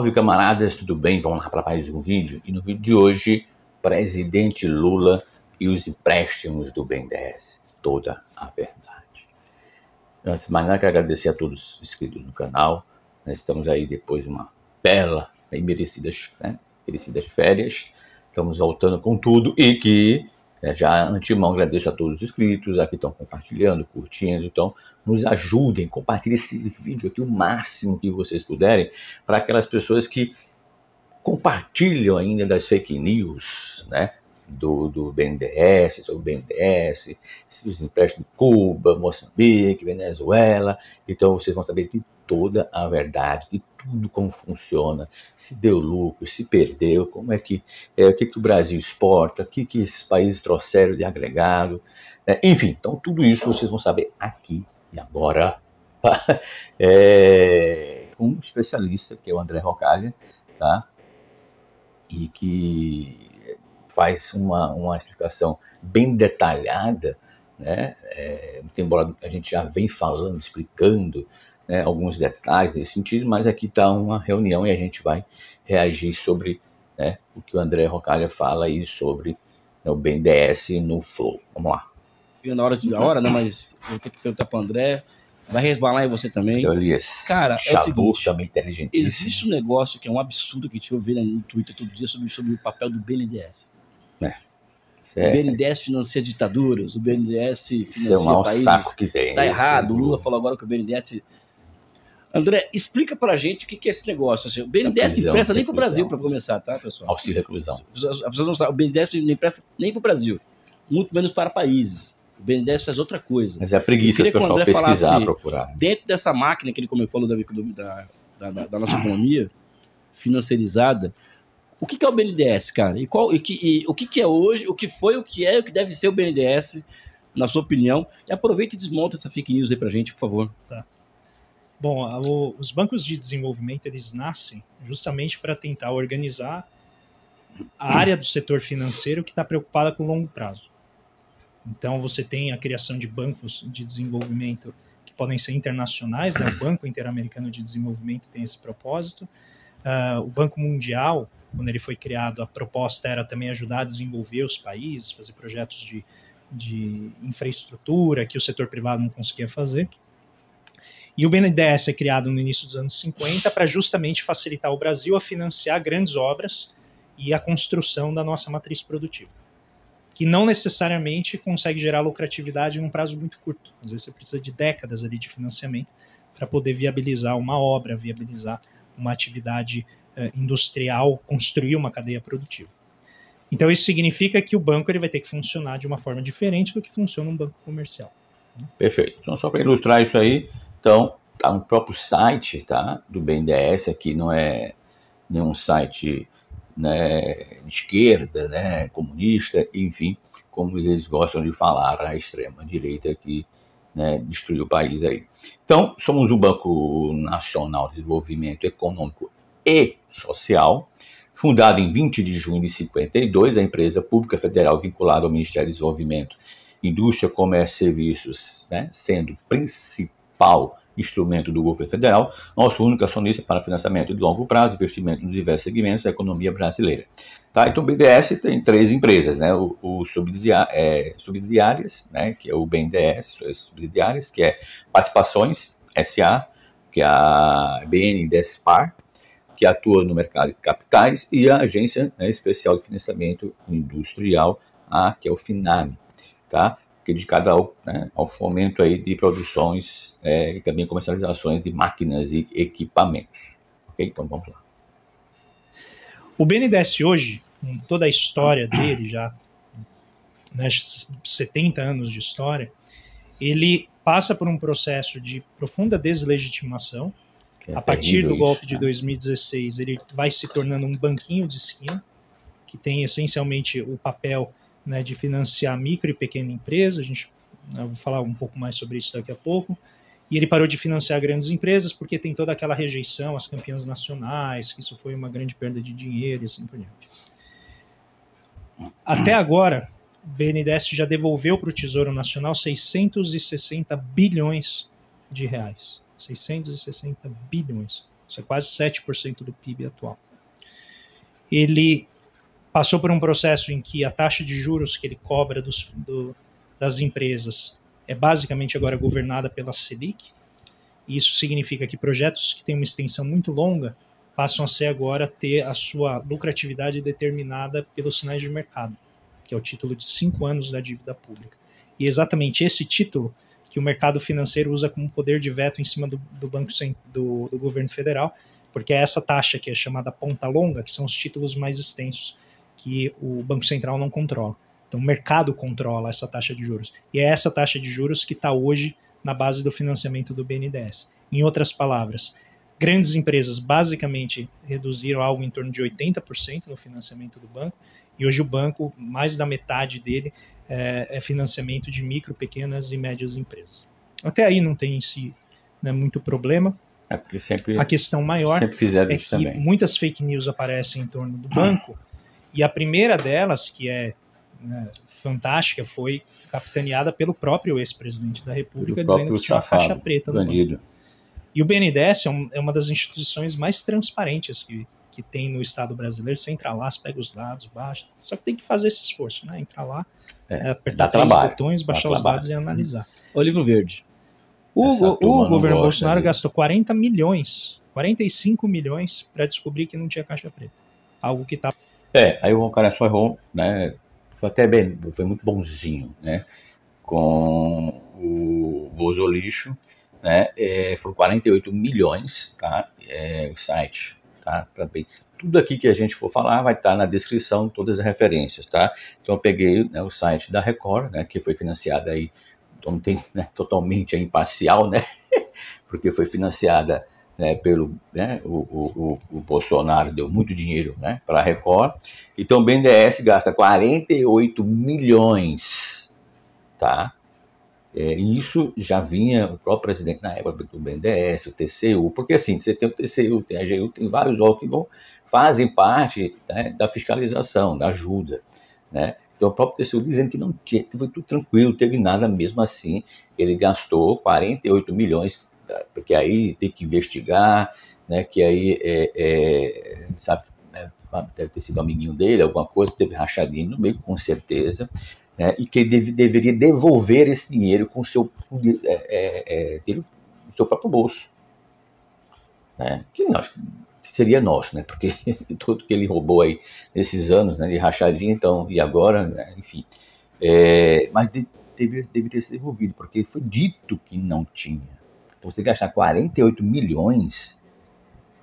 Salve, camaradas, tudo bem? Vamos lá para mais um vídeo. E no vídeo de hoje, presidente Lula e os empréstimos do BNDES. Toda a verdade. Antes de mais nada, quero agradecer a todos os inscritos no canal. Nós estamos aí depois de uma bela e merecidas férias. Estamos voltando com tudo e que já antemão agradeço a todos os inscritos, aqui estão compartilhando, curtindo, então nos ajudem, compartilhem esse vídeo aqui o máximo que vocês puderem, para aquelas pessoas que compartilham ainda das fake news, né, do BNDES, sobre o BNDES, os empréstimos de Cuba, Moçambique, Venezuela. Então vocês vão saber de toda a verdade, de tudo como funciona, se deu lucro, se perdeu, como é que o que o Brasil exporta, o que esses países trouxeram de agregado, né? Enfim, então tudo isso vocês vão saber aqui e agora, com um especialista que é o André Rocalha, tá? E que faz uma explicação bem detalhada, né? Embora a gente já vem falando, explicando, né, alguns detalhes nesse sentido, mas aqui está uma reunião e a gente vai reagir sobre, né, o que o André Rocalha fala aí sobre, né, o BNDES no Flow. Vamos lá. Na hora, né, mas eu tenho que perguntar para o André, vai resvalar em você também. Seu Elias, cara, é o seguinte, também inteligentíssimo. Existe um negócio que é um absurdo que a gente ouve no Twitter todo dia sobre o papel do BNDES. O BNDES financia ditaduras, o BNDES financia países. Saco que tem. Tá errado, o Lula falou agora que o BNDES... André, explica pra gente o que é esse negócio. Assim, o BNDES não empresta nem pro Brasil, para começar, tá, pessoal? Auxílio reclusão. A pessoa não sabe, o BNDES não empresta nem pro Brasil, muito menos para países. O BNDES faz outra coisa. Mas é a preguiça do pessoal pesquisar, procurar. Dentro dessa máquina que ele falou da nossa economia financeirizada, o que é o BNDES, cara? E o que é hoje, o que foi, o que é e o que deve ser o BNDES, na sua opinião? E aproveita e desmonta essa fake news aí pra gente, por favor. Tá. Bom, os bancos de desenvolvimento, eles nascem justamente para tentar organizar a área do setor financeiro que está preocupada com o longo prazo. Então, você tem a criação de bancos de desenvolvimento que podem ser internacionais, né? O Banco Interamericano de Desenvolvimento tem esse propósito. O Banco Mundial, quando ele foi criado, a proposta era também ajudar a desenvolver os países, fazer projetos de infraestrutura que o setor privado não conseguia fazer. E o BNDES é criado no início dos anos 50 para justamente facilitar o Brasil a financiar grandes obras e a construção da nossa matriz produtiva, que não necessariamente consegue gerar lucratividade num prazo muito curto. Às vezes você precisa de décadas ali de financiamento para poder viabilizar uma obra, viabilizar uma atividade industrial, construir uma cadeia produtiva. Então isso significa que o banco ele vai ter que funcionar de uma forma diferente do que funciona um banco comercial. Perfeito. Então, só para ilustrar isso aí, então, tá no próprio site, tá, do BNDES, aqui não é nenhum site, né, de esquerda, né, comunista, enfim, como eles gostam de falar, a extrema-direita que, né, destruiu o país aí. Então, somos um Banco Nacional de Desenvolvimento Econômico e Social, fundado em 20 de junho de 52, a empresa pública federal vinculada ao Ministério do Desenvolvimento, Indústria, Comércio e Serviços, né, sendo o principal instrumento do governo federal, nosso único acionista para financiamento de longo prazo, investimento nos diversos segmentos da economia brasileira. Tá? Então o BNDES tem 3 empresas, né, subsidiárias, né, que é o BNDES, suas subsidiárias, que é Participações SA, que é a BNDESPar, que atua no mercado de capitais, e a Agência, né, Especial de Financiamento Industrial, que é o FINAME, tá? Que é dedicada ao fomento aí de produções e também comercializações de máquinas e equipamentos. Ok? Então vamos lá. O BNDES hoje, com toda a história dele, já, né, 70 anos de história, ele passa por um processo de profunda deslegitimação. A partir do golpe de 2016, ele vai se tornando um banquinho de esquina, que tem essencialmente o papel, né, de financiar micro e pequena empresa. Eu vou falar um pouco mais sobre isso daqui a pouco. E ele parou de financiar grandes empresas porque tem toda aquela rejeição às campeãs nacionais, que isso foi uma grande perda de dinheiro e assim por diante. Até agora, o BNDES já devolveu para o Tesouro Nacional 660 bilhões de reais. 660 bilhões. Isso é quase 7% do PIB atual. Ele passou por um processo em que a taxa de juros que ele cobra das empresas é basicamente agora governada pela Selic. E isso significa que projetos que têm uma extensão muito longa passam a ser agora ter a sua lucratividade determinada pelos sinais de mercado, que é o título de 5 anos da dívida pública. E exatamente esse título que o mercado financeiro usa como poder de veto em cima do governo federal, porque é essa taxa que é chamada ponta longa, que são os títulos mais extensos, que o Banco Central não controla. Então o mercado controla essa taxa de juros. E é essa taxa de juros que está hoje na base do financiamento do BNDES. Em outras palavras, grandes empresas basicamente reduziram algo em torno de 80% no financiamento do banco, e hoje o banco, mais da metade dele, é financiamento de micro, pequenas e médias empresas. Até aí não tem em si, né, muito problema. A questão maior é que também. Muitas fake news aparecem em torno do banco, e a primeira delas, que é, né, fantástica, foi capitaneada pelo próprio ex-presidente da República, dizendo que tinha uma faixa preta no banco. E o BNDES é uma das instituições mais transparentes que tem no Estado brasileiro. Você entra lá, você pega os dados, baixa. Só que tem que fazer esse esforço, né? Entrar lá, apertar 3 botões, baixar os dados e analisar. O livro verde. O governo Bolsonaro gastou 40 milhões, 45 milhões para descobrir que não tinha caixa preta. Algo que tá... Aí o cara só errou, né? Foi muito bonzinho, né? Com o Bolso Lixo, né? Foram 48 milhões, tá? O site, tá? Também. Tudo aqui que a gente for falar vai estar na descrição, todas as referências, tá? Então eu peguei, né, o site da Record, né? Que foi financiada aí, então tem, né, totalmente imparcial, né? Porque foi financiada, né, pelo, né, o Bolsonaro deu muito dinheiro, né, para a Record. Então o BNDES gasta 48 milhões, tá? E isso já vinha o próprio presidente na época do BNDES, o TCU, porque assim, você tem o TCU, tem a AGU, tem vários órgãos que fazem parte, né, da fiscalização, da ajuda, né? Então o próprio TCU dizendo que não tinha, foi tudo tranquilo, não teve nada, mesmo assim ele gastou 48 milhões, porque aí tem que investigar, né, que aí sabe, né, deve ter sido amiguinho dele, alguma coisa, teve rachadinho no meio, com certeza, né, e que ele deveria devolver esse dinheiro com o seu próprio bolso, né, que nós seria nosso, né, porque tudo que ele roubou aí nesses anos, né, de rachadinho, então, e agora, né, enfim, mas deveria ser devolvido, porque foi dito que não tinha. Então você gastar 48 milhões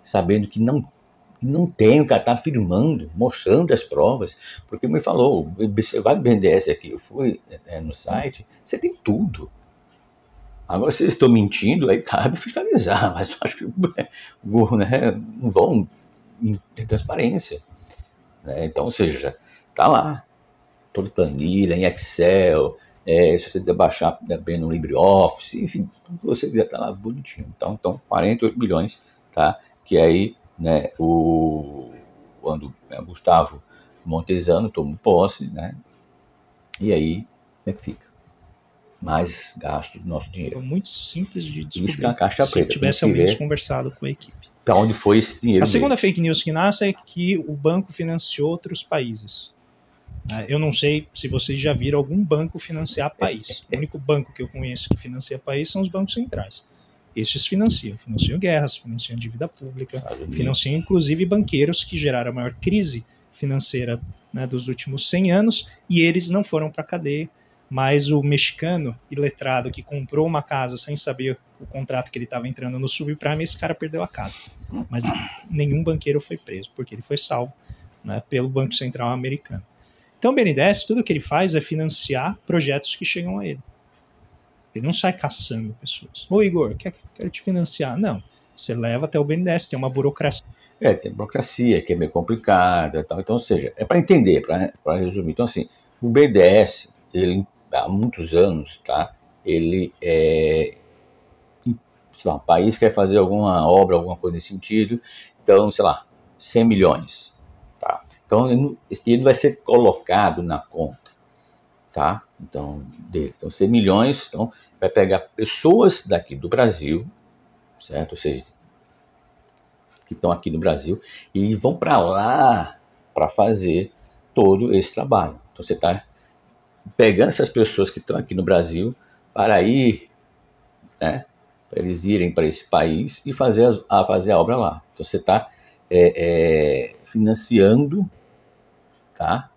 sabendo que não tem, o cara está afirmando, mostrando as provas, porque me falou, você vai no BNDES aqui, eu fui no site, você tem tudo. Agora, se eles estão mentindo, aí cabe fiscalizar, mas eu acho que né, não vão ter transparência, né? Então, ou seja, está lá, toda planilha, em Excel, se você quiser baixar bem no LibreOffice, enfim, você quiser estar lá bonitinho. Então 48 milhões, tá? Que aí, né, quando Gustavo Montesano tomou posse, né? E aí, como é que fica? Mais gasto do nosso dinheiro. É muito simples de descobrir. Isso que é a caixa preta. Se tivesse ao menos conversado com a equipe. Para onde foi esse dinheiro? A segunda fake news que nasce é que o banco financiou outros países. Eu não sei se vocês já viram algum banco financiar país. O único banco que eu conheço que financia país são os bancos centrais. Esses financiam guerras, financiam dívida pública, financiam inclusive banqueiros que geraram a maior crise financeira, né, dos últimos 100 anos, e eles não foram para a cadeia, mas o mexicano iletrado que comprou uma casa sem saber o contrato que ele estava entrando no subprime, esse cara perdeu a casa. Mas nenhum banqueiro foi preso, porque ele foi salvo, né, pelo Banco Central americano. Então o BNDES, tudo que ele faz é financiar projetos que chegam a ele. Ele não sai caçando pessoas. Ô Igor, quero te financiar. Não, você leva até o BNDES, tem uma burocracia. Tem burocracia, que é meio complicada e tal. Então, ou seja, é para entender, para resumir. Então, assim, o BNDES, ele, há muitos anos, tá? Ele sei lá, um país quer fazer alguma obra, alguma coisa nesse sentido, então, sei lá, 100 milhões, tá? Então, esse dinheiro vai ser colocado na conta, tá? Então, 100 milhões, então, vai pegar pessoas daqui do Brasil, certo? Ou seja, que estão aqui no Brasil e vão para lá para fazer todo esse trabalho. Então você está pegando essas pessoas que estão aqui no Brasil para ir, né, para eles irem para esse país e fazer a obra lá. Então você está financiando, tá?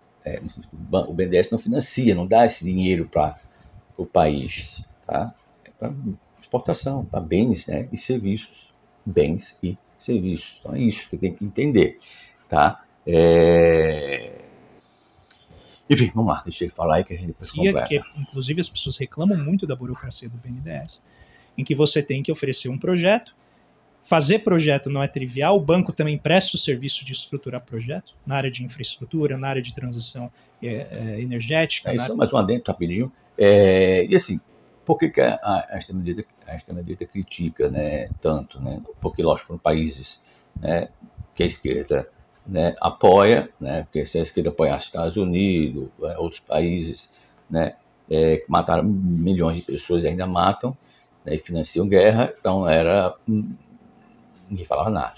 O BNDES não financia, não dá esse dinheiro para o país, tá? É para exportação, para bens, né, e serviços. Bens e serviços. Então é isso que tem que entender, tá? Enfim, vamos lá, deixa ele falar aí que a gente depois completa. Que, inclusive, as pessoas reclamam muito da burocracia do BNDES, em que você tem que oferecer um projeto. Fazer projeto não é trivial, o banco também presta o serviço de estruturar projeto, na área de infraestrutura, na área de transição energética. Só mais um adendo rapidinho. E assim, por que a extrema-direita critica, né, tanto? Né? Porque, lógico, foram países, né, que a esquerda, né, apoia, né, porque se a esquerda apoiasse os Estados Unidos, outros países, né, mataram milhões de pessoas e ainda matam, né, e financiam guerra, então ninguém falava nada,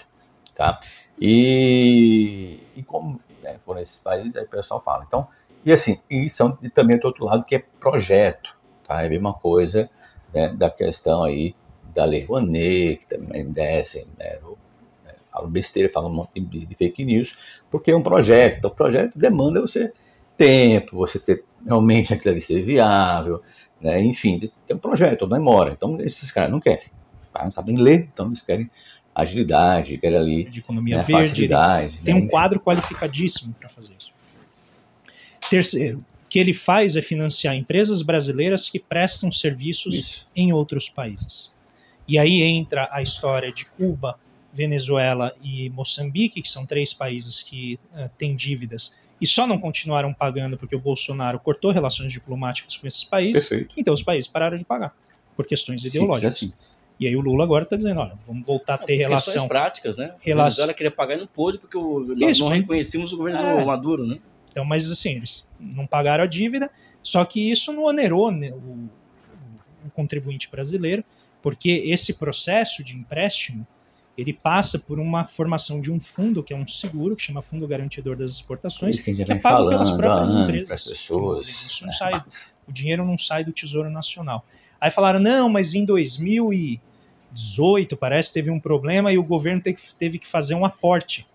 tá? E como, né, foram esses países, aí o pessoal fala. Então, e assim, e são também do outro lado que é projeto, tá? É a mesma coisa, né, da questão aí da Lei Rouanet, que também descem, né, falam besteira, falam um monte de fake news, porque é um projeto. Então, o projeto demanda você tempo, você ter realmente aquilo ali ser viável, né? Enfim, tem um projeto, não demora. Então, esses caras não querem, tá? Não sabem ler, então eles querem agilidade, querem ali, de economia, né, verde, facilidade. Tem um quadro qualificadíssimo para fazer isso. Terceiro, o que ele faz é financiar empresas brasileiras que prestam serviços em outros países. E aí entra a história de Cuba, Venezuela e Moçambique, que são 3 países que têm dívidas e só não continuaram pagando porque o Bolsonaro cortou relações diplomáticas com esses países. Perfeito. Então os países pararam de pagar por questões ideológicas. Sim. E aí o Lula agora está dizendo, olha, vamos voltar a ter relação... práticas, né? A Venezuela queria pagar e não pôde porque nós não reconhecemos o governo do Maduro, né? Então, mas assim, eles não pagaram a dívida, só que isso não onerou, né, o contribuinte brasileiro, porque esse processo de empréstimo, ele passa por uma formação de um fundo, que é um seguro, que chama Fundo Garantidor das Exportações, que é pago pelas próprias empresas. Isso não sai, o dinheiro não sai do Tesouro Nacional. Aí falaram, não, mas em 2018, parece, teve um problema e o governo teve que fazer um aporte.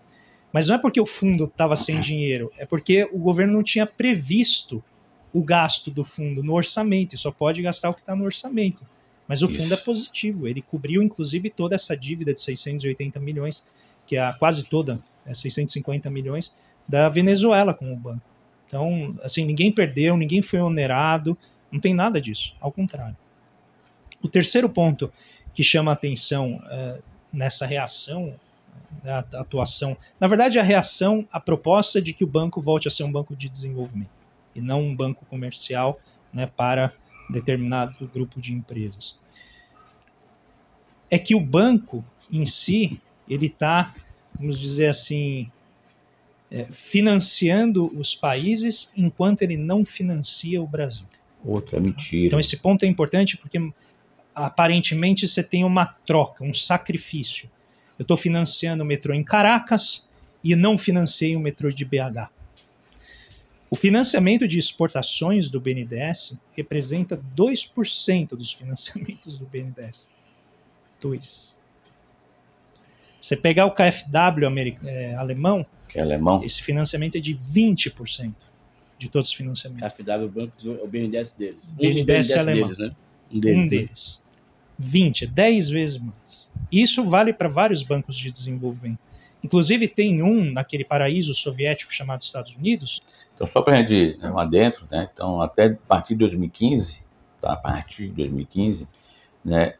Mas não é porque o fundo estava sem dinheiro, é porque o governo não tinha previsto o gasto do fundo no orçamento, e só pode gastar o que está no orçamento. Mas o fundo é positivo, ele cobriu inclusive toda essa dívida de 680 milhões, que é quase toda, 650 milhões, da Venezuela com o banco. Então, assim, ninguém perdeu, ninguém foi onerado, não tem nada disso, ao contrário. O terceiro ponto que chama a atenção nessa reação, a atuação, na verdade a reação à proposta de que o banco volte a ser um banco de desenvolvimento e não um banco comercial, né, para determinado grupo de empresas. É que o banco em si, ele está, vamos dizer assim, financiando os países enquanto ele não financia o Brasil. Outra mentira. Então esse ponto é importante porque aparentemente você tem uma troca, um sacrifício. Eu estou financiando o metrô em Caracas e não financiei o metrô de BH. O financiamento de exportações do BNDES representa 2% dos financiamentos do BNDES. 2%. Você pegar o KfW alemão, que é alemão, esse financiamento é de 20% de todos os financiamentos. KfW, o banco, o BNDES deles. BNDES alemão. Deles, né? Um deles. 20, 10 vezes mais. Isso vale para vários bancos de desenvolvimento. Inclusive tem um naquele paraíso soviético chamado Estados Unidos. Então, só para a gente ir lá dentro, né? Então, até a partir de 2015, tá? A partir de 2015, né?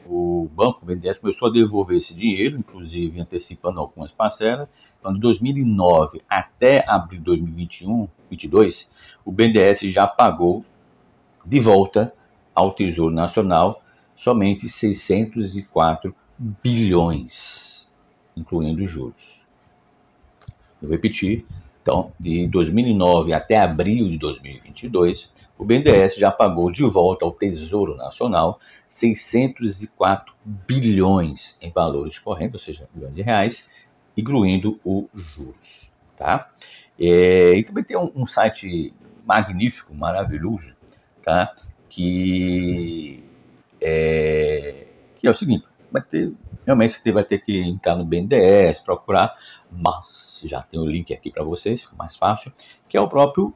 O banco BNDES começou a devolver esse dinheiro, inclusive antecipando algumas parcelas. Então, de 2009 até abril de 2022, o BNDES já pagou de volta ao Tesouro Nacional somente 604 bilhões, incluindo juros. Eu vou repetir, Então, de 2009 até abril de 2022, o BNDES já pagou de volta ao Tesouro Nacional 604 bilhões em valores correntes, ou seja, bilhões de reais, incluindo os juros. Tá? E também tem um site magnífico, maravilhoso, tá? que é o seguinte, realmente você vai ter que entrar no BNDES, procurar, mas já tem o link aqui para vocês, fica mais fácil, que é o próprio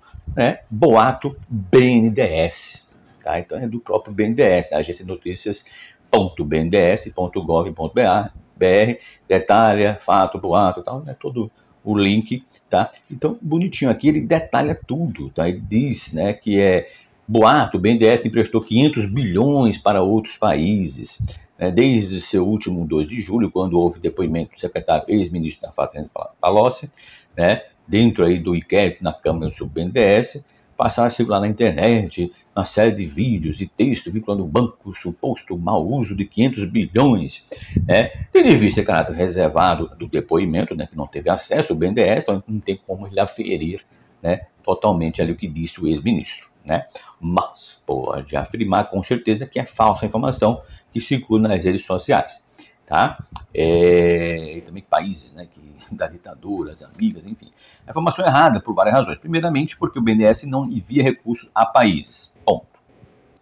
Boato BNDES, tá? Então é do próprio BNDES, agência de notícias.bnds.gov.br, detalha, fato, boato, tal, todo o link, tá? Então, bonitinho aqui, ele detalha tudo, tá? Ele diz, né, que boato, o BNDES emprestou 500 bilhões para outros países, desde seu último 2 de julho, quando houve depoimento do secretário ex-ministro da Fazenda Palocci, dentro aí do inquérito na Câmara do BNDES, passaram a circular na internet uma série de vídeos e textos vinculando o banco suposto mau uso de 500 bilhões, tendo em vista caráter reservado do depoimento, que não teve acesso ao BNDES, então não tem como ele aferir, totalmente ali o que disse o ex-ministro, mas pode afirmar com certeza que é falsa a informação que circula nas redes sociais, tá? E também países, da ditadura, as amigas, enfim. A informação é errada por várias razões. Primeiramente, porque o BNDES não envia recursos a países. Ponto.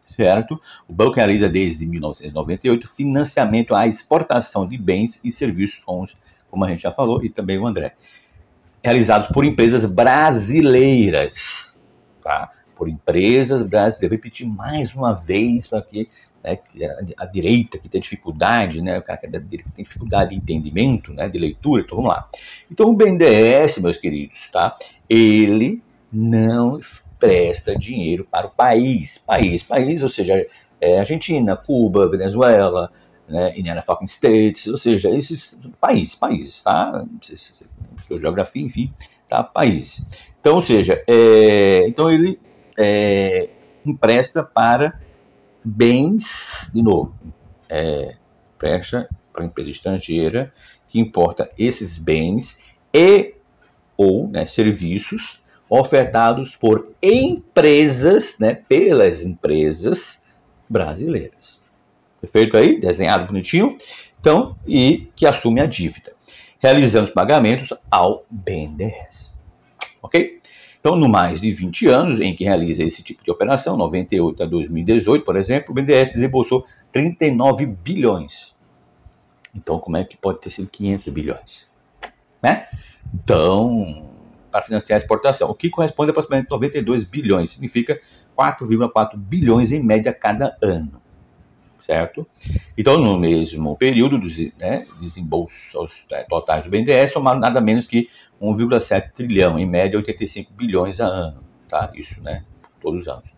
Certo? O banco realiza desde 1998 financiamento à exportação de bens e serviços, como a gente já falou, e também o André, realizados por empresas brasileiras, tá? Por empresas brasileiras. Vou repetir mais uma vez para que a direita que tem dificuldade, o cara que tem dificuldade de entendimento, de leitura, então vamos lá. Então o BNDES, meus queridos, tá? Ele não presta dinheiro para o país, ou seja, Argentina, Cuba, Venezuela, United Fucking States, ou seja, esses países, tá? Geografia, enfim, tá? Países. Então, ou seja, então ele empresta para bens, de novo, presta para a empresa estrangeira que importa esses bens ou serviços ofertados por empresas, pelas empresas brasileiras. Perfeito aí? Desenhado bonitinho. Então, e que assume a dívida, realizando os pagamentos ao BNDES. Ok? Então, no mais de 20 anos em que realiza esse tipo de operação, 98 a 2018, por exemplo, o BNDES desembolsou 39 bilhões. Então, como é que pode ter sido 500 bilhões? Então, para financiar a exportação, o que corresponde a aproximadamente 92 bilhões, significa 4,4 bilhões em média cada ano. Certo? Então, no mesmo período, dos desembolsos totais do BNDES somaram nada menos que 1,7 trilhão, em média 85 bilhões a ano. Tá? Isso, todos os anos.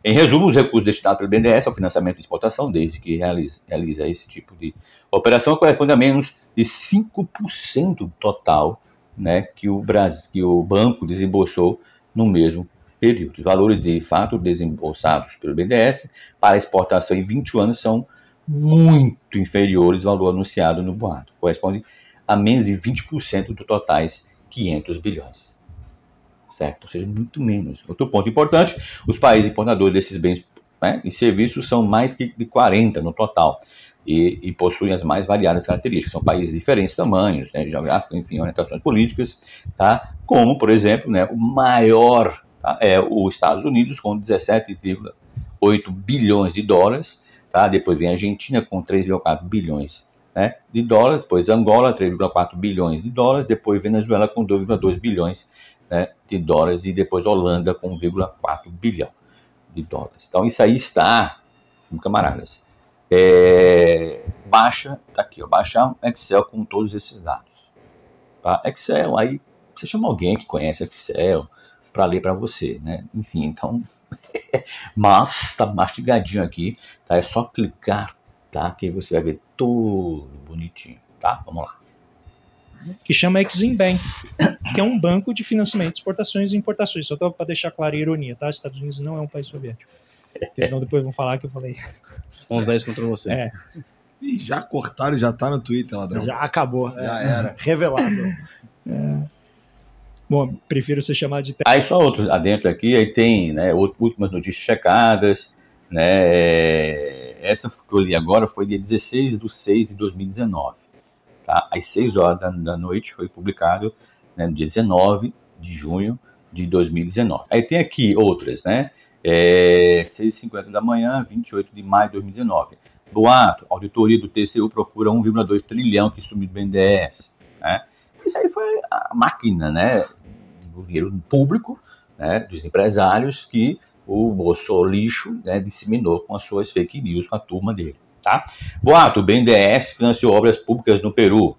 Em resumo, os recursos destinados pelo BNDES ao financiamento de exportação, desde que realiza esse tipo de operação, corresponde a menos de 5% do total que o banco desembolsou no mesmo período. Os valores de fato desembolsados pelo BNDES para exportação em 21 anos são muito inferiores ao valor anunciado no boato. Corresponde a menos de 20% do totais 500 bilhões. Certo? Ou seja, muito menos. Outro ponto importante, os países importadores desses bens e serviços são mais que de 40 no total e possuem as mais variadas características. São países de diferentes tamanhos, geográficos, enfim, orientações políticas, tá? Como, por exemplo, o maior é os Estados Unidos, com 17,8 bilhões de dólares, tá? Depois vem a Argentina, com 3,4 bilhões de dólares, depois Angola, 3,4 bilhões de dólares, depois Venezuela, com 2,2 bilhões de dólares, e depois Holanda, com 1,4 bilhão de dólares. Então, isso aí está, camaradas, baixa, tá aqui, baixar um Excel com todos esses dados. Tá? Excel, aí você chama alguém que conhece Excel, para ler para você, Enfim, então, mas tá mastigadinho aqui, tá? É só clicar, tá? Que você vai ver tudo bonitinho, tá? Vamos lá. Que chama Exim Bank, que é um banco de financiamento de exportações e importações. Só para deixar clara a ironia, tá? Estados Unidos não é um país soviético. Porque senão depois vão falar que eu falei. Vamos usar isso contra você. Ih, já cortaram, já tá no Twitter, ladrão. Já acabou. Já era. Revelado. Bom, prefiro ser chamado de... Aí só outros adentro aqui, aí tem, né, últimas notícias checadas, né, essa que eu li agora foi dia 16/6/2019, tá? Às 6 horas da noite foi publicado, né, no dia 19 de junho de 2019. Aí tem aqui outras, né, 6h50 da manhã, 28 de maio de 2019. Boato, auditoria do TCU procura 1,2 trilhão que sumiu do BNDES, né? Isso aí foi a máquina, né, do dinheiro público, né, dos empresários que o Bolsonaro lixo, né, disseminou com as suas fake news com a turma dele, tá? Boato, o BNDES financiou obras públicas no Peru,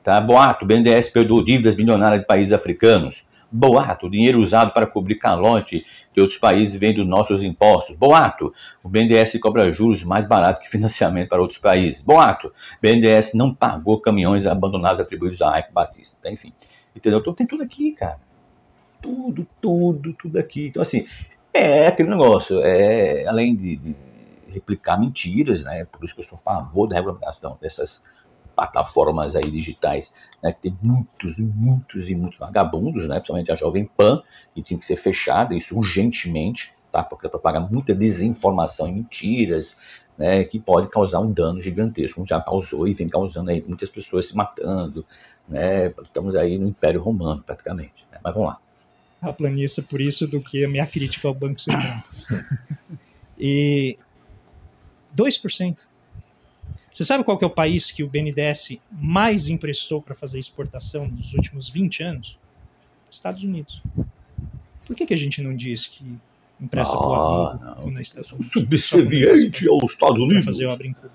tá? Boato, o BNDES perdoou dívidas milionárias de países africanos. Boato, o dinheiro usado para cobrir calote de outros países vem dos nossos impostos. Boato, o BNDES cobra juros mais barato que financiamento para outros países. Boato, o BNDES não pagou caminhões abandonados atribuídos a Eike Batista. Então, enfim, entendeu? Então tem tudo aqui, cara. Tudo aqui. Então, assim, é aquele negócio, além de replicar mentiras, né? Por isso que eu sou a favor da regulamentação dessas plataformas aí digitais, né, que tem muitos vagabundos, né, principalmente a Jovem Pan, e tinha que ser fechada, isso urgentemente, tá, porque propaga muita desinformação e mentiras, né, que pode causar um dano gigantesco, como já causou e vem causando aí muitas pessoas se matando, né, estamos aí no Império Romano praticamente, né, mas vamos lá. A planista por isso do que a minha crítica ao Banco Central. E 2%. Você sabe qual que é o país que o BNDES mais emprestou para fazer exportação nos últimos 20 anos? Estados Unidos. Por que a gente não diz que empresta para o amigo na Estados Unidos? Subserviente aos Estados Unidos. Para fazer obra em Cuba.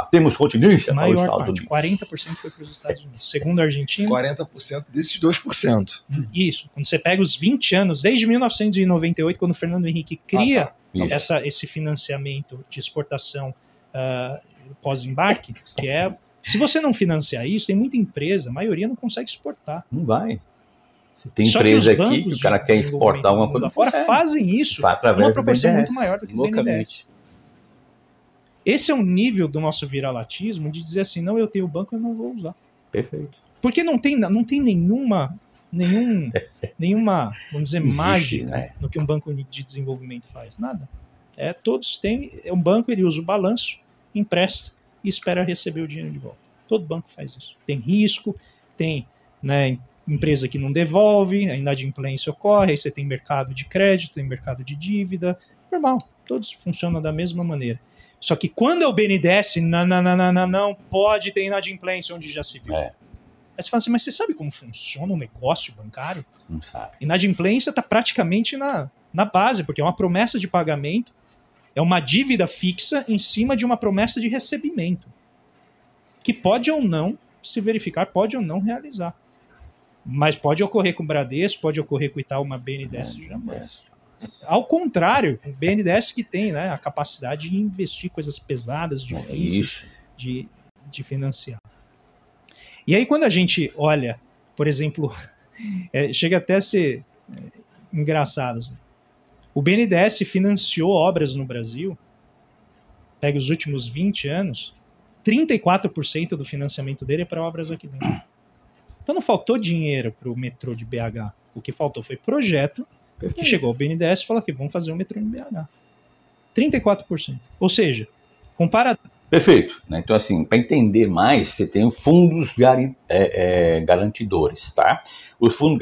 Temos continência a para os maior Estados parte, Unidos. 40% foi para os Estados Unidos. Segundo a Argentina... 40% desses 2%. Isso. Quando você pega os 20 anos, desde 1998, quando o Fernando Henrique cria esse financiamento de exportação pós-embarque, que é... Se você não financiar isso, tem muita empresa, a maioria não consegue exportar. Não vai. Você tem empresa aqui que o cara quer exportar alguma coisa fora, fazem isso numa proporção muito maior do que o BNDES. Esse é um nível do nosso viralatismo de dizer assim, não, eu tenho o banco, eu não vou usar. Perfeito. Porque não tem nenhuma, vamos dizer, existe, mágica, né, no que um banco de desenvolvimento faz. Nada. Todos têm, um banco, ele usa o balanço, empresta e espera receber o dinheiro de volta. Todo banco faz isso. Tem risco, tem, né, empresa que não devolve, a inadimplência ocorre, aí você tem mercado de crédito, tem mercado de dívida, normal, todos funcionam da mesma maneira. Só que quando é o BNDES, não pode ter inadimplência, onde já se viu. Aí você fala assim, mas você sabe como funciona o negócio bancário? Não sabe. Inadimplência está praticamente na base, porque é uma promessa de pagamento, é uma dívida fixa em cima de uma promessa de recebimento, que pode ou não se verificar, pode ou não realizar. Mas pode ocorrer com o Bradesco, pode ocorrer com o Itaú, uma BNDES jamais. Ao contrário, o BNDES que tem, né, a capacidade de investir coisas pesadas, difíceis de financiar. E aí quando a gente olha, por exemplo, chega até a ser engraçado. Assim. O BNDES financiou obras no Brasil, pega os últimos 20 anos, 34% do financiamento dele é para obras aqui dentro. Então não faltou dinheiro para o metrô de BH. O que faltou foi projeto. E chegou o BNDES e falou que vamos fazer um metrô no BH. 34%. Ou seja, compara... Perfeito. Então, assim, para entender mais, você tem fundos garantidores, tá? Os fundos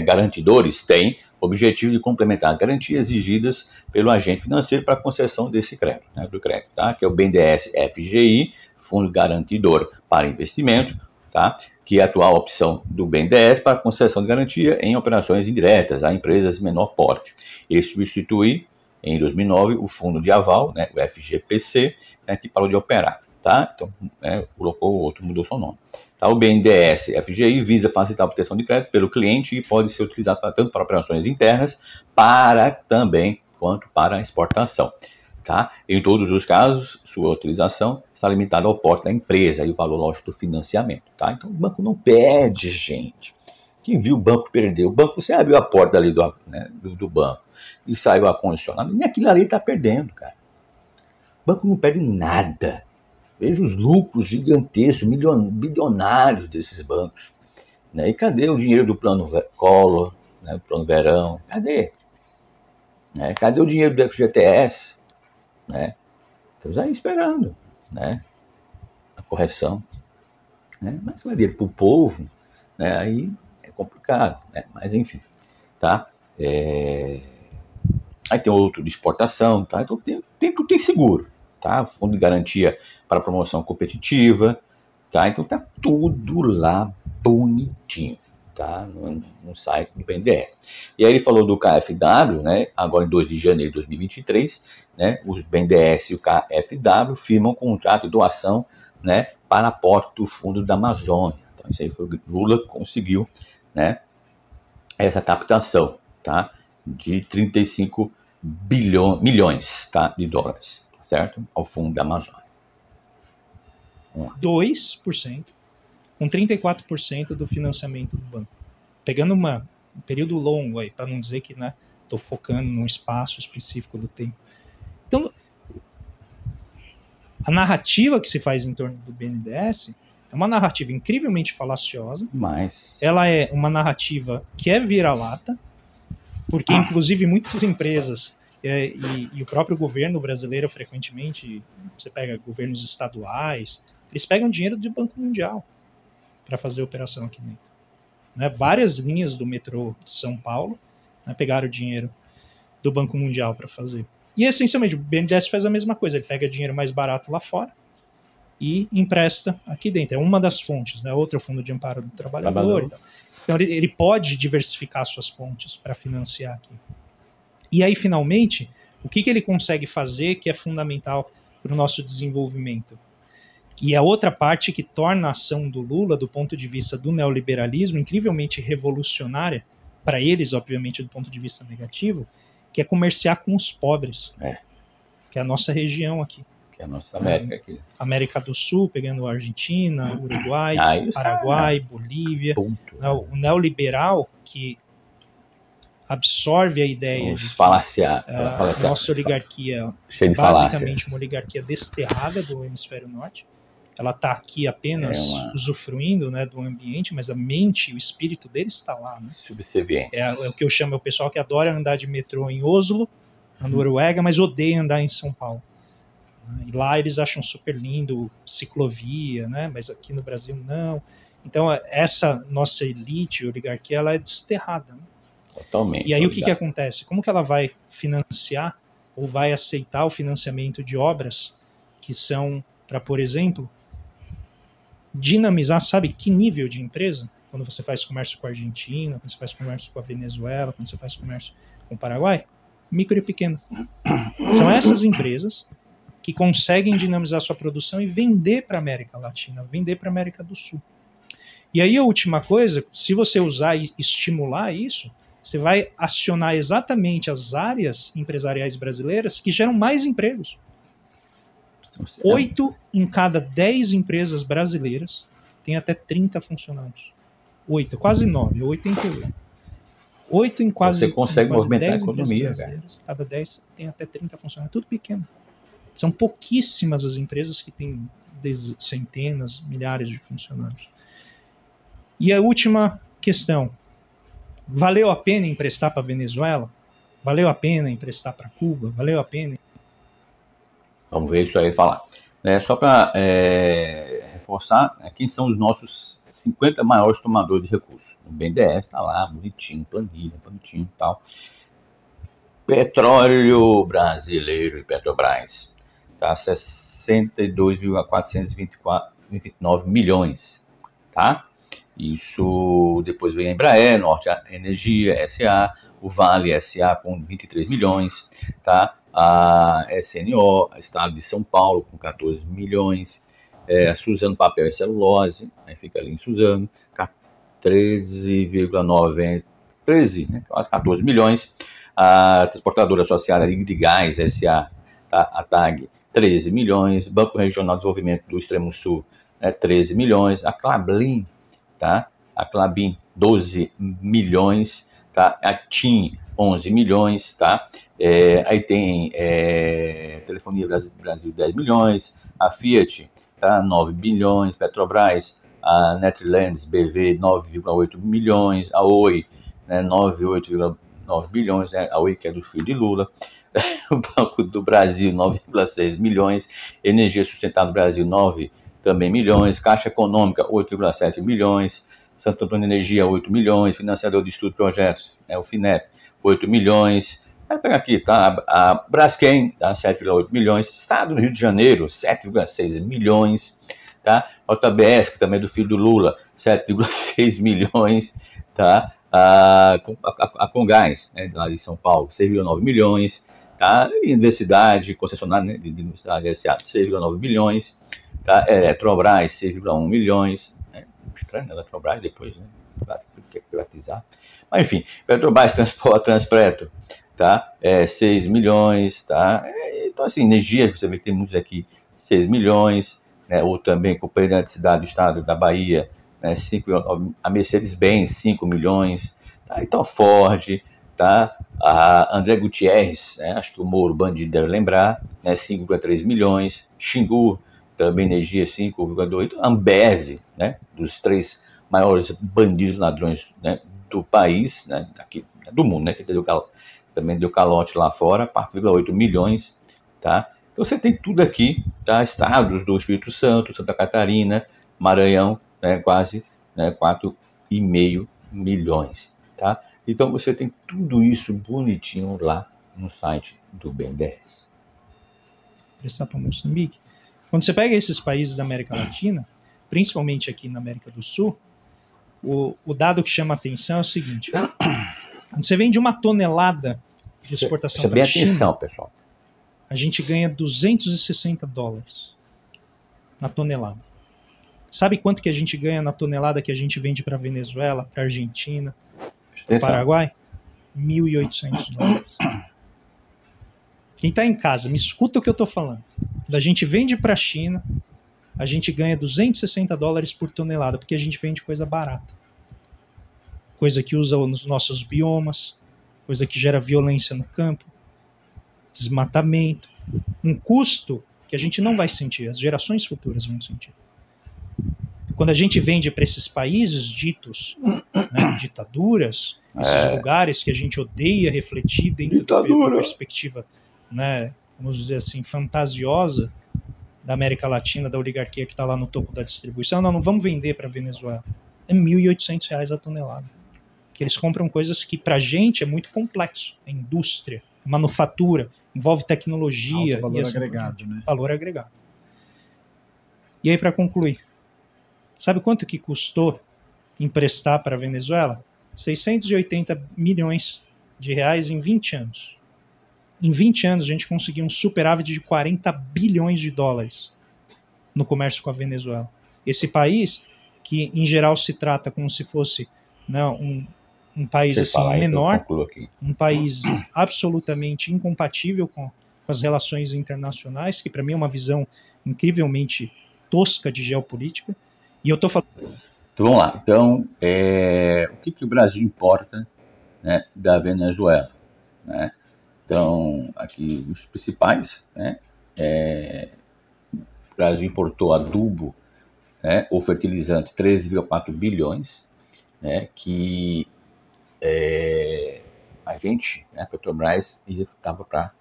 garantidores têm o objetivo de complementar as garantias exigidas pelo agente financeiro para a concessão desse crédito, né, do crédito, tá? Que é o BNDES FGI, Fundo Garantidor para Investimento, tá? Que é a atual opção do BNDES para concessão de garantia em operações indiretas a empresas de menor porte. Ele substitui, em 2009, o Fundo de Aval, né, o FGPC, né, que parou de operar. Tá? Então, colocou o outro, mudou seu nome. Tá? O BNDES FGI visa facilitar a obtenção de crédito pelo cliente e pode ser utilizado tanto para operações internas, quanto para exportação. Tá? Em todos os casos, sua utilização está limitada ao porte da empresa e o valor lógico do financiamento. Tá? Então, o banco não perde, gente. Quem viu o banco perdeu. O banco, você abriu a porta ali do banco e saiu ar-condicionado, nem aquilo ali está perdendo, cara. O banco não perde nada. Veja os lucros gigantescos, bilionários desses bancos. né? E cadê o dinheiro do plano Collor, né? Do plano Verão? Cadê? Né? Cadê o dinheiro do FGTS? Né? Estamos aí esperando, né? A correção. Né? Mas com dinheiro para o povo, né? Aí é complicado, né? Mas enfim, tá? Aí tem outro de exportação, tá? Então tem seguro, tá? Fundo de garantia para promoção competitiva, tá? Então tá tudo lá bonitinho, tá? No site do BNDES. E aí ele falou do KfW, né? Agora em 2 de janeiro de 2023, né? Os BNDES e o KfW firmam um contrato de doação, né? Para aporte do Fundo da Amazônia. Então isso aí foi o que Lula conseguiu, né? Essa captação, tá? De 35 milhões, tá? De dólares, certo? Ao Fundo da Amazônia. 2%, com 34% do financiamento do banco. Pegando um período longo aí, para não dizer que, né, estou focando num espaço específico do tempo. Então, a narrativa que se faz em torno do BNDES é uma narrativa incrivelmente falaciosa. Mas ela é uma narrativa que é vira-lata, porque inclusive muitas empresas e o próprio governo brasileiro frequentemente, você pega governos estaduais, eles pegam dinheiro do Banco Mundial para fazer operação aqui dentro. Né? Várias linhas do metrô de São Paulo, né, pegaram dinheiro do Banco Mundial para fazer. E essencialmente o BNDES faz a mesma coisa, ele pega dinheiro mais barato lá fora e empresta aqui dentro. É uma das fontes, né? Outro é o Fundo de Amparo do Trabalhador. Então ele pode diversificar suas fontes para financiar aqui. E aí, finalmente, o que ele consegue fazer que é fundamental para o nosso desenvolvimento? E a outra parte que torna a ação do Lula, do ponto de vista do neoliberalismo, incrivelmente revolucionária, para eles, obviamente, do ponto de vista negativo, que é comerciar com os pobres, que é a nossa região aqui. Que é a nossa América aqui. América do Sul, pegando Argentina, Uruguai, Paraguai, Bolívia. O neoliberal que absorve a ideia de a nossa oligarquia, basicamente uma oligarquia desterrada do hemisfério norte. Ela está aqui apenas usufruindo, né, do ambiente, mas a mente, o espírito deles está lá. Né? Subserviente. É o que eu chamo, o pessoal que adora andar de metrô em Oslo, na Noruega, mas odeia andar em São Paulo. E lá eles acham super lindo ciclovia, né? Mas aqui no Brasil não. Então essa nossa elite, oligarquia, ela é desterrada. Né? Totalmente. E aí o que acontece? Como que ela vai financiar ou vai aceitar o financiamento de obras que são para, por exemplo, dinamizar, sabe que nível de empresa? Quando você faz comércio com a Argentina, quando você faz comércio com a Venezuela, quando você faz comércio com o Paraguai, micro e pequeno. São essas empresas que conseguem dinamizar sua produção e vender para a América Latina, vender para a América do Sul. E aí a última coisa, se você usar e estimular isso, você vai acionar exatamente as áreas empresariais brasileiras que geram mais empregos. 8 em cada 10 empresas brasileiras têm até 30 funcionários. 8, quase 9, 88. 8 em quase você consegue quase movimentar 10 a economia, cara. Cada 10 tem até 30 funcionários, tudo pequeno. São pouquíssimas as empresas que têm centenas, milhares de funcionários. E a última questão. Valeu a pena emprestar para a Venezuela? Valeu a pena emprestar para Cuba? Valeu a pena? Vamos ver isso aí falar. Só para reforçar, quem são os nossos 50 maiores tomadores de recursos. O BNDES está lá, bonitinho, planilha, bonitinho e tal. Petróleo brasileiro e Petrobras. Tá, 62,429 milhões, tá? Isso, depois vem a Embraer, Norte Energia SA, o Vale SA com 23 milhões, tá? A SNO, Estado de São Paulo com 14 milhões, a Suzano Papel e Celulose, aí fica ali em Suzano, 13,9, né? Quase 14 milhões, a Transportadora Associada de Gás SA, a TAG, 13 milhões, Banco Regional de Desenvolvimento do Extremo Sul, 13 milhões, a Clabin, tá? A Clabin, 12 milhões, tá? A TIM, 11 milhões, tá? Aí tem Telefonia Brasil, 10 milhões, a Fiat, tá? 9 bilhões, Petrobras, a Netherlands BV 9,8 milhões, a Oi, né, 9,9 bilhões, né, a Oi que é do filho de Lula, o Banco do Brasil 9,6 milhões, Energia Sustentável Brasil 9 também milhões, Caixa Econômica 8,7 milhões, Santo Antônio Energia 8 milhões, Financiador de Estudo e Projetos, o FINEP 8 milhões, vai pegar aqui, tá? A Braskem, tá? 7,8 milhões, Estado do Rio de Janeiro 7,6 milhões, tá? JBS, que também é do filho do Lula, 7,6 milhões, tá? A Comgás, né, lá de São Paulo, 6,9 milhões, tá? Universidade, concessionária, né, de Universidade SA, 6,9 milhões, tá? Eletrobras, 6,1 milhões, né? Estranho, né? Eletrobras depois, né? Quer privatizar. Mas enfim, Petrobras, Transpetro, tá? 6 milhões, tá? Então assim, energia, você vê que tem muitos aqui, 6 milhões, né? Ou também Companhia de Eletricidade do Estado da Bahia, né? A Mercedes-Benz, 5 milhões, tá? Então Ford, tá? A André Gutierrez, né? Acho que o Moro Bandido deve lembrar, né? 5,3 milhões, Xingu, também energia, 5,2, Ambev, né? Dos 3 maiores bandidos ladrões, né, do país, né, aqui, do mundo, né, que também deu calote lá fora, 4,8 milhões, tá? Então você tem tudo aqui, tá? Estados do Espírito Santo, Santa Catarina, Maranhão, né, quase, né, 4,5 milhões, tá? Então você tem tudo isso bonitinho lá no site do BNDES. Prestar para Moçambique. Quando você pega esses países da América Latina, principalmente aqui na América do Sul, o dado que chama a atenção é o seguinte: quando você vende 1 tonelada de exportação para a China, atenção, pessoal, a gente ganha $260 na tonelada. Sabe quanto que a gente ganha na tonelada que a gente vende para Venezuela, para Argentina, para Paraguai? $1.800. Quem está em casa, me escuta o que eu estou falando. Quando a gente vende para a China, a gente ganha $260 por tonelada, porque a gente vende coisa barata. Coisa que usa nos nossos biomas, coisa que gera violência no campo, desmatamento, um custo que a gente não vai sentir, as gerações futuras vão sentir. Quando a gente vende para esses países ditos, né, ditaduras, esses lugares que a gente odeia refletir dentro de uma perspectiva, né, vamos dizer assim, fantasiosa, da América Latina, da oligarquia que está lá no topo da distribuição, não vamos vender para a Venezuela. É R$1.800 a tonelada. Que eles compram coisas que para a gente é muito complexo. É indústria, manufatura, envolve tecnologia. Valor assim, agregado, né? Valor agregado. E aí, para concluir, sabe quanto que custou emprestar para a Venezuela? 680 milhões de reais em 20 anos. Em 20 anos, a gente conseguiu um superávit de 40 bilhões de dólares no comércio com a Venezuela. Esse país, que em geral se trata como se fosse, não, um país assim, menor, um país absolutamente incompatível com as relações internacionais, que para mim é uma visão incrivelmente tosca de geopolítica. E eu estou falando... Então vamos lá. Então, o que o Brasil importa, né, da Venezuela, né? Então, aqui os principais, né? O Brasil importou adubo, né, ou fertilizante, 13,4 bilhões, né, que a gente, né, a Petrobras, estava para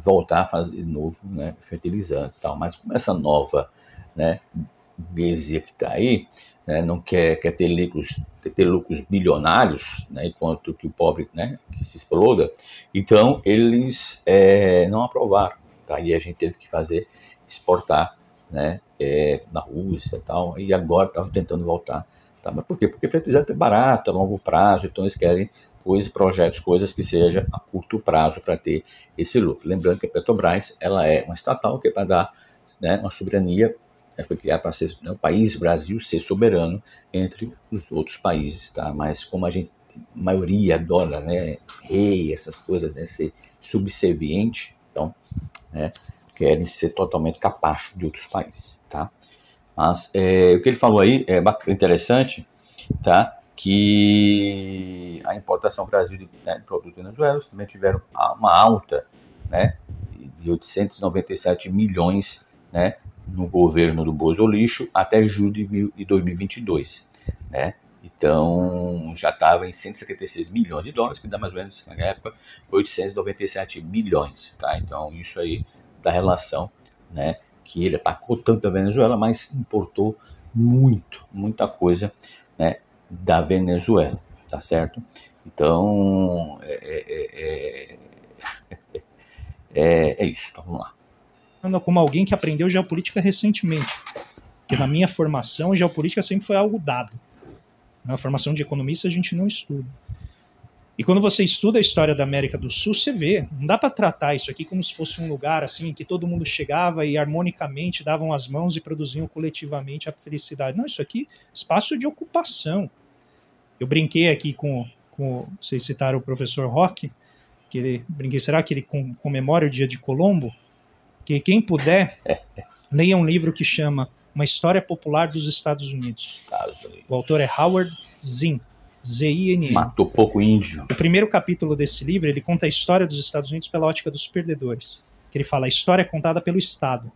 voltar a fazer de novo, né, fertilizantes e tal. Mas como essa nova, né, burguesia que está aí, né, não quer ter lucros bilionários, né, enquanto que o pobre, né, que se exploda, então eles não aprovaram, tá? E a gente teve que exportar, né, na Rússia e tal, e agora estavam tentando voltar, tá? Mas por quê? Porque fertilizante é barato, a longo prazo, então eles querem projetos, coisas que seja a curto prazo para ter esse lucro. Lembrando que a Petrobras, ela é uma estatal que é para dar, né, uma soberania, foi criado para ser, né, o país Brasil ser soberano entre os outros países, tá? Mas como a maioria adora, né, rei, essas coisas, né, ser subserviente, então, né, querem ser totalmente capacho de outros países, tá? Mas o que ele falou aí é interessante, tá? Que a importação do Brasil de, né, produtos venezuelanos também tiveram uma alta, né, de 897 milhões, né, no governo do Bozo Lixo até julho de 2022, né? Então, já estava em 176 milhões de dólares, que dá mais ou menos, na época, 897 milhões, tá? Então, isso aí da relação, né, que ele atacou tanto a Venezuela, mas importou muita coisa, né, da Venezuela, tá certo? Então, é isso, então vamos lá. Como alguém que aprendeu geopolítica recentemente, porque na minha formação, geopolítica sempre foi algo dado. Na formação de economista, a gente não estuda. E quando você estuda a história da América do Sul, você vê, não dá para tratar isso aqui como se fosse um lugar assim que todo mundo chegava e harmonicamente davam as mãos e produziam coletivamente a felicidade. Não, isso aqui é espaço de ocupação. Eu brinquei aqui vocês citaram o professor Roque, será que ele comemora o dia de Colombo? Que quem puder, leia um livro que chama Uma História Popular dos Estados Unidos. O autor é Howard Zinn, Z-I-N-N. Matou pouco índio. O primeiro capítulo desse livro, ele conta a história dos Estados Unidos pela ótica dos perdedores. Que ele fala, a história é contada pelo Estado,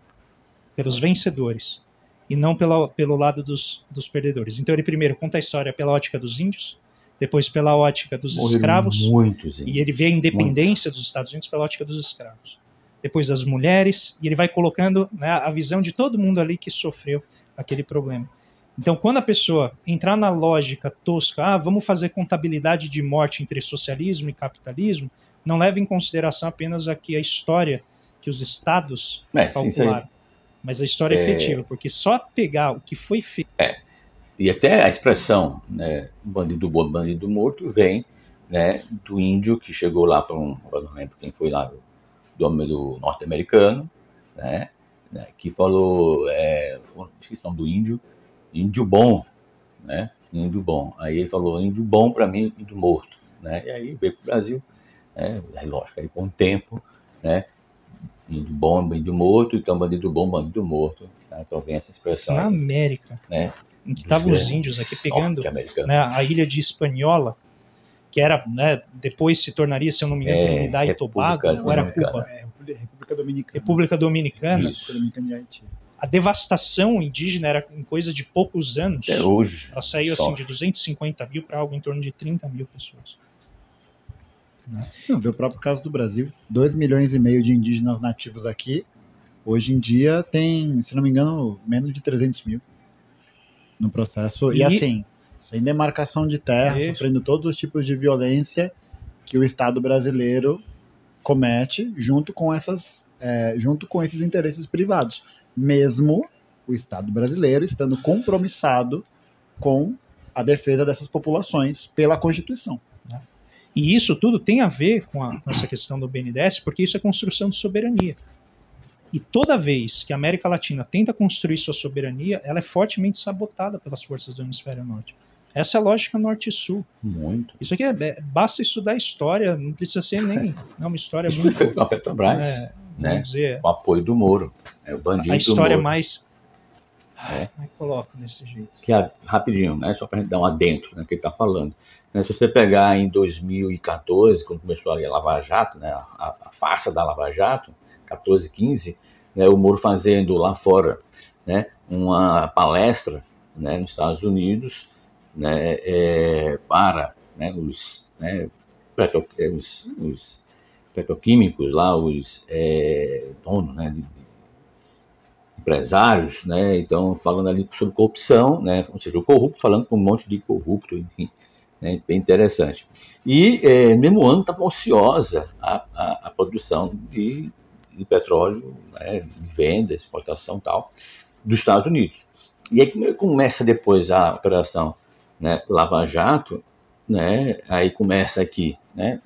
pelos vencedores, e não pelo lado dos perdedores. Então ele primeiro conta a história pela ótica dos índios, depois pela ótica dos escravos, e ele vê a independência dos Estados Unidos pela ótica dos escravos. Depois das mulheres, e ele vai colocando, né, a visão de todo mundo ali que sofreu aquele problema. Então, quando a pessoa entrar na lógica tosca, vamos fazer contabilidade de morte entre socialismo e capitalismo, não leva em consideração apenas aqui a história que os estados calcularam, mas a história efetiva, porque só pegar o que foi feito... E até a expressão, né, bandido bom, bandido morto, vem, né, do índio que chegou lá para eu não lembro quem foi lá, do norte-americano, né, que falou, esqueci o nome do índio bom, né, índio bom. Aí ele falou, índio bom para mim, índio morto, né, e aí veio para o Brasil, né, aí lógico, aí com o tempo, né, índio bom, índio morto, então bandido bom, bandido morto, tá? Então vem essa expressão. Na aí, América, né, em que estavam os índios aqui pegando, né, a ilha de Hispaniola, que era, né, depois se tornaria, se eu não me engano, Trinidad e Tobago, ou era Cuba? República Dominicana. República Dominicana. Isso. A devastação indígena era em coisa de poucos anos. Até hoje. Ela saiu assim, de 250 mil para algo em torno de 30 mil pessoas. Não, vê o próprio caso do Brasil. 2,5 milhões de indígenas nativos aqui. Hoje em dia tem, se não me engano, menos de 300 mil no processo. E assim, sem demarcação de terra, sofrendo todos os tipos de violência que o Estado brasileiro comete junto com esses interesses privados. Mesmo o Estado brasileiro estando compromissado com a defesa dessas populações pela Constituição. E isso tudo tem a ver com essa questão do BNDES, porque isso é construção de soberania. E toda vez que a América Latina tenta construir sua soberania, ela é fortemente sabotada pelas forças do hemisfério norte. Essa é a lógica norte e sul. Muito. Isso aqui basta estudar a história, não precisa ser nem uma história isso muito... foi feito com a Petrobras, né? Dizer, com o apoio do Moro. É o bandido a história do Moro. mais... coloco desse jeito. Que rapidinho, né? Só para a gente dar um adentro, né, que ele está falando. Né, se você pegar em 2014, quando começou a Lava Jato, né, a farsa da Lava Jato, 14, 15, né, o Moro fazendo lá fora, né, uma palestra, né, nos Estados Unidos, né, para, né, os petroquímicos lá, os donos, né, empresários, né, então falando ali sobre corrupção, né, ou seja, o corrupto falando com um monte de corrupto, enfim, né, bem interessante. E no mesmo ano estava ociosa a produção de petróleo, né, de venda, exportação e tal, dos Estados Unidos. E aí começa depois a operação, né, Lava Jato, né, aí começa aqui, né,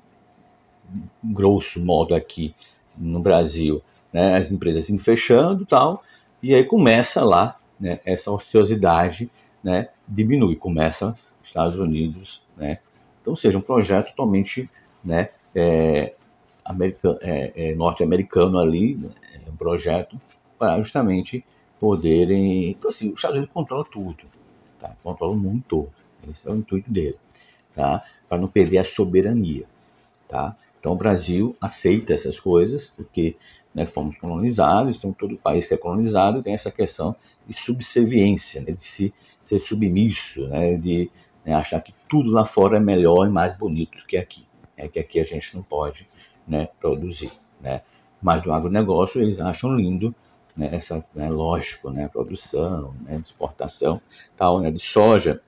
grosso modo aqui no Brasil, né, as empresas se fechando e tal, e aí começa lá, né, essa ociosidade, né, diminui, começa os Estados Unidos, né, então seja um projeto totalmente, né, norte-americano ali, né, um projeto para justamente poderem, então assim, os Estados Unidos controlam tudo, tá, controla o mundo todo, esse é o intuito dele, tá, para não perder a soberania, tá. Então o Brasil aceita essas coisas, porque, né, fomos colonizados, então todo país que é colonizado tem essa questão de subserviência, né, de ser submisso, né, de, né, achar que tudo lá fora é melhor e mais bonito que aqui. É que aqui a gente não pode, né, produzir. Né? Mas do agronegócio eles acham lindo, né, essa, né, lógico, né, produção, né, de exportação, tal, né, de soja.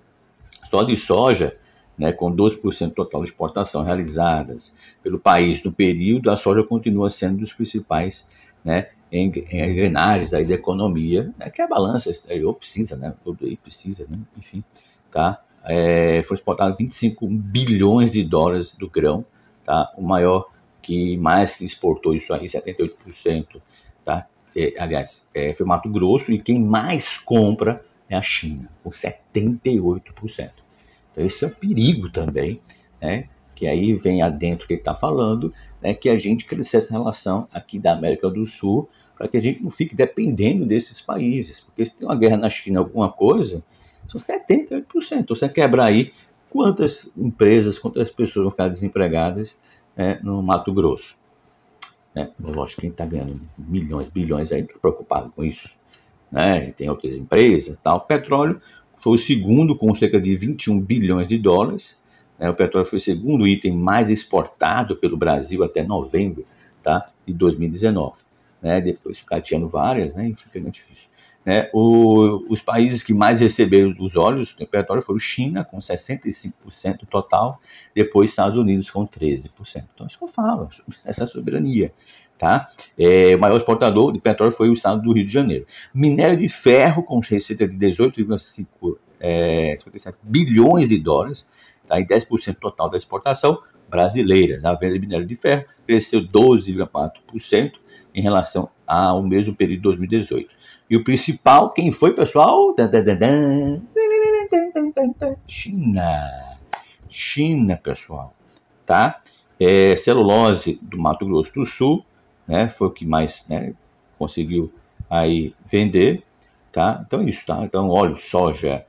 Só de soja, né, com 12% total de exportação realizadas pelo país no período, a soja continua sendo um dos principais, né, engrenagens aí da economia, né, que a balança exterior precisa, né, tudo aí precisa, né, enfim, tá? Foi exportado 25 bilhões de dólares do grão, tá? O maior que mais que exportou isso aí, 78%, tá? Aliás, foi Mato Grosso, e quem mais compra é a China, com 78%. Então esse é um perigo também, né? Que aí vem adentro que ele está falando, né? Que a gente cresça essa relação aqui da América do Sul, para que a gente não fique dependendo desses países, porque se tem uma guerra na China, alguma coisa, são 78%. Então você quebrar aí quantas empresas, quantas pessoas vão ficar desempregadas, né, no Mato Grosso. Né? Lógico que quem está ganhando milhões, bilhões aí está preocupado com isso. Né? Tem outras empresas, tal. O petróleo foi o segundo, com cerca de 21 bilhões de dólares. Né? O petróleo foi o segundo item mais exportado pelo Brasil até novembro, tá, de 2019. Né? Depois ficar tirando várias, né? Fica muito difícil. Né? Os países que mais receberam os óleos do petróleo foram China, com 65% total, depois Estados Unidos, com 13%. Então, isso que eu falo, essa soberania. Tá? O maior exportador de petróleo foi o estado do Rio de Janeiro. Minério de ferro, com receita de 18,57 bilhões de dólares, tá? E 10% total da exportação brasileira. A venda de minério de ferro cresceu 12,4% em relação ao mesmo período de 2018. E o principal, quem foi, pessoal? China, pessoal. Tá? Celulose do Mato Grosso do Sul, né, foi o que mais, né, conseguiu aí vender. Tá? Então é isso. Tá? Então óleo, soja,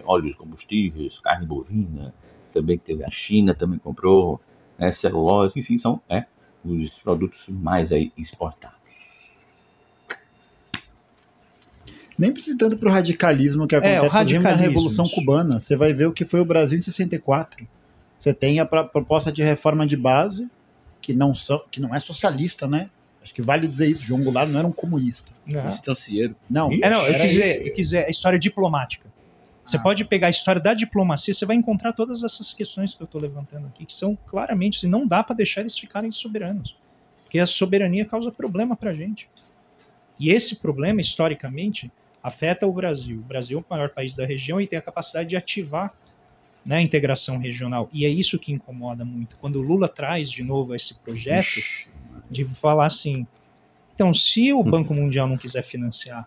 óleos combustíveis, carne bovina, também teve a China, também comprou, né, celulose, enfim, são os produtos mais aí exportados. Nem precisa tanto para o radicalismo que acontece, por exemplo, na Revolução Cubana. Você vai ver o que foi o Brasil em 64. Você tem a proposta de reforma de base, que não é socialista, né? Acho que vale dizer isso. João Goulart não era um comunista. Distancieiro. Não, eu quis dizer a história diplomática. Você pode pegar a história da diplomacia, você vai encontrar todas essas questões que eu estou levantando aqui, que são claramente, não dá para deixar eles ficarem soberanos. Porque a soberania causa problema para a gente. E esse problema, historicamente, afeta o Brasil. O Brasil é o maior país da região e tem a capacidade de ativar, né, a integração regional. E é isso que incomoda muito. Quando o Lula traz de novo esse projeto de falar assim, então, se o Banco Mundial não quiser financiar,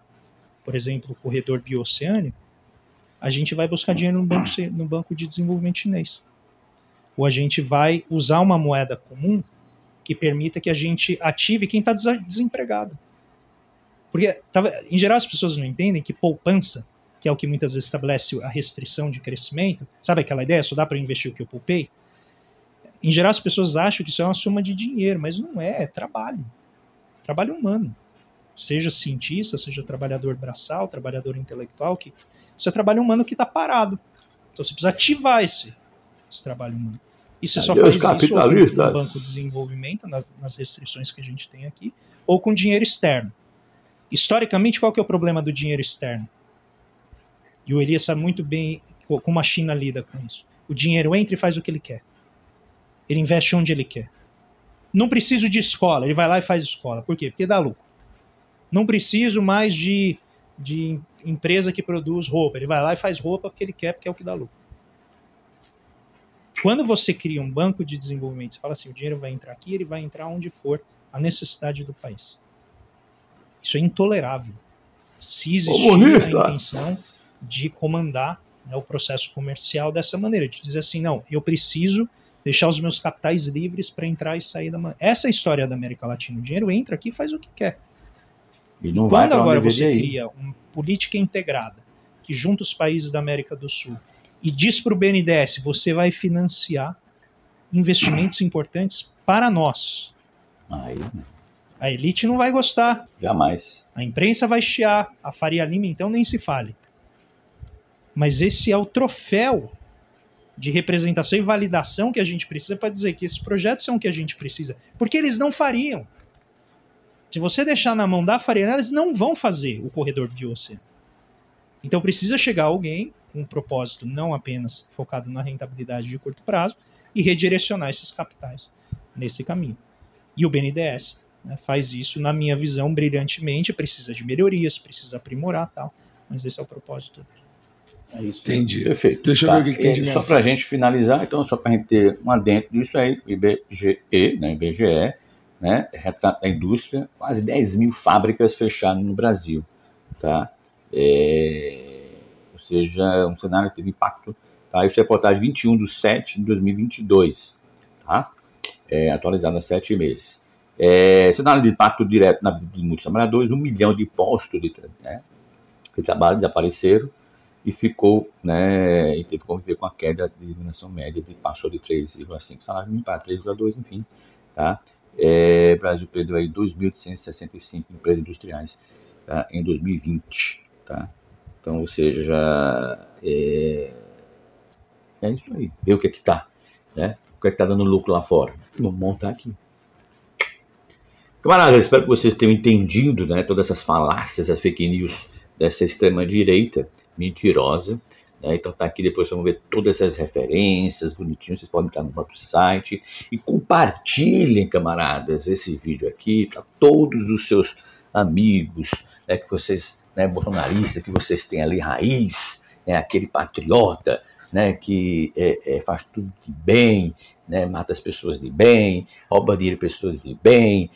por exemplo, o corredor bioceânico, a gente vai buscar dinheiro no Banco de Desenvolvimento Chinês. Ou a gente vai usar uma moeda comum que permita que a gente ative quem está desempregado. Porque, em geral, as pessoas não entendem que poupança, que é o que muitas vezes estabelece a restrição de crescimento, sabe aquela ideia, só dá para investir o que eu poupei? Em geral, as pessoas acham que isso é uma soma de dinheiro, mas não é trabalho. Trabalho humano. Seja cientista, seja trabalhador braçal, trabalhador intelectual, isso é trabalho humano que está parado. Então você precisa ativar esse trabalho humano. E você só faz isso no Banco de Desenvolvimento, nas restrições que a gente tem aqui, ou com dinheiro externo. Historicamente, qual que é o problema do dinheiro externo? E o Elias sabe muito bem como a China lida com isso. O dinheiro entra e faz o que ele quer. Ele investe onde ele quer. Não preciso de escola, ele vai lá e faz escola. Por quê? Porque dá lucro. Não preciso mais de empresa que produz roupa. Ele vai lá e faz roupa porque ele quer, porque é o que dá lucro. Quando você cria um banco de desenvolvimento, você fala assim, o dinheiro vai entrar aqui, ele vai entrar onde for a necessidade do país. Isso é intolerável. Se existir a intenção de comandar, né, o processo comercial dessa maneira, de dizer assim, não, eu preciso deixar os meus capitais livres para entrar e sair da maneira. Essa é a história da América Latina. O dinheiro entra aqui e faz o que quer. E não quando agora você cria uma política integrada que junta os países da América do Sul e diz para o BNDES, você vai financiar investimentos importantes para nós. Aí, A elite não vai gostar, jamais. a imprensa vai chiar, a Faria Lima então nem se fale. Mas esse é o troféu de representação e validação que a gente precisa para dizer que esses projetos são o que a gente precisa. Porque eles não fariam. Se você deixar na mão da Faria Lima, eles não vão fazer o corredor Via-Oceano. Então precisa chegar alguém com um propósito não apenas focado na rentabilidade de curto prazo e redirecionar esses capitais nesse caminho. E o BNDES, né, faz isso, na minha visão, brilhantemente. Precisa de melhorias, precisa aprimorar tal, mas esse é o propósito dele. É isso. Entendi. Perfeito. Deixa eu ver o que tem de Só mensagem. para a gente finalizar, então, só para a gente ter um adentro disso aí, o IBGE, né, IBGE, né, retrato da indústria, quase 10 mil fábricas fechadas no Brasil, tá? Ou seja, um cenário que teve impacto, tá? Isso é reportagem 21/7/2022, tá? Atualizado há 7 meses. Cenário de impacto direto na vida de muitos trabalhadores, 1 milhão de postos de trabalho desapareceram e ficou, né, e teve que conviver com a queda de remuneração média, passou de 3,5 salário mínimo para 3,2, enfim, tá? O Brasil perdeu aí 2.165 empresas industriais, tá, em 2020, tá? Então, ou seja, é isso aí, ver o que é que tá, né? O que é que tá dando lucro lá fora. Vamos montar aqui. Camaradas, espero que vocês tenham entendido, né, todas essas falácias, as fake news dessa extrema-direita mentirosa, né? Então tá aqui, depois vocês vão ver todas essas referências bonitinhos, vocês podem entrar no próprio site e compartilhem, camaradas, esse vídeo aqui para todos os seus amigos, né, que vocês, né, bolsonaristas, que vocês têm ali raiz, né, aquele patriota, né, que faz tudo de bem, né, mata as pessoas de bem, rouba dinheiro de pessoas de bem,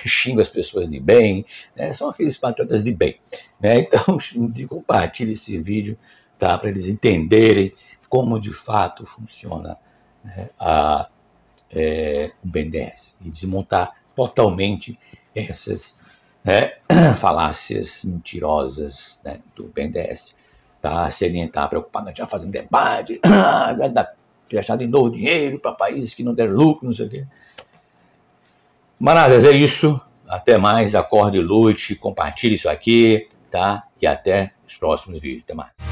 xinga as pessoas de bem, né, são aqueles patriotas de bem, né? Então compartilhe esse vídeo, tá, para eles entenderem como de fato funciona, né, o BNDES e desmontar totalmente essas, né, falácias mentirosas, né, do BNDES, tá? Se ele nem está preocupado, já fazendo debate, vai gastar de novo dinheiro para países que não deram lucro, não sei o quê. Maravilhas, é isso. Até mais, acorde, lute, compartilhe isso aqui, tá? E até os próximos vídeos. Até mais.